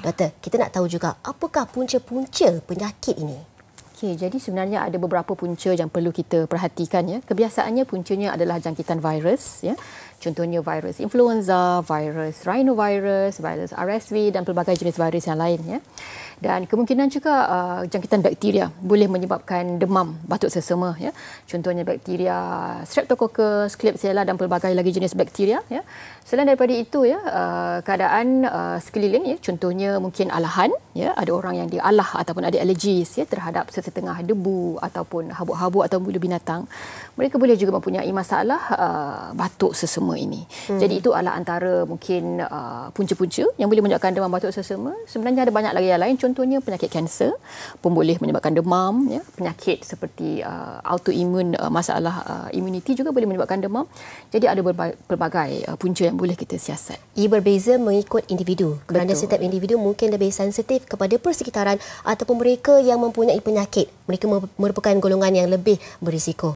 Doktor, kita nak tahu juga apakah punca-punca penyakit ini? Okey, jadi sebenarnya ada beberapa punca yang perlu kita perhatikan ya. Kebiasaannya puncanya adalah jangkitan virus ya. Contohnya virus influenza, virus rhinovirus, virus RSV dan pelbagai jenis virus yang lain ya. Dan kemungkinan juga jangkitan bakteria boleh menyebabkan demam, batuk sesama ya. Contohnya bakteria Streptococcus, Klebsiella dan pelbagai lagi jenis bakteria ya. Selain daripada itu ya, keadaan sekeliling ya, contohnya mungkin alahan ya, ada orang yang dia alah ataupun ada alergis ya terhadap sesetengah debu ataupun habuk-habuk atau bulu binatang. Mereka boleh juga mempunyai masalah batuk sesama ini. Jadi itu adalah antara mungkin punca-punca yang boleh menyebabkan demam batuk sesama. Sebenarnya ada banyak lagi yang lain. Contohnya penyakit kanser pun boleh menyebabkan demam ya. Penyakit seperti autoimun, masalah immunity juga boleh menyebabkan demam. Jadi ada pelbagai punca yang boleh kita siasat. Ia berbeza mengikut individu. Kerana Betul. setiap individu mungkin lebih sensitif kepada persekitaran ataupun mereka yang mempunyai penyakit. Mereka merupakan golongan yang lebih berisiko.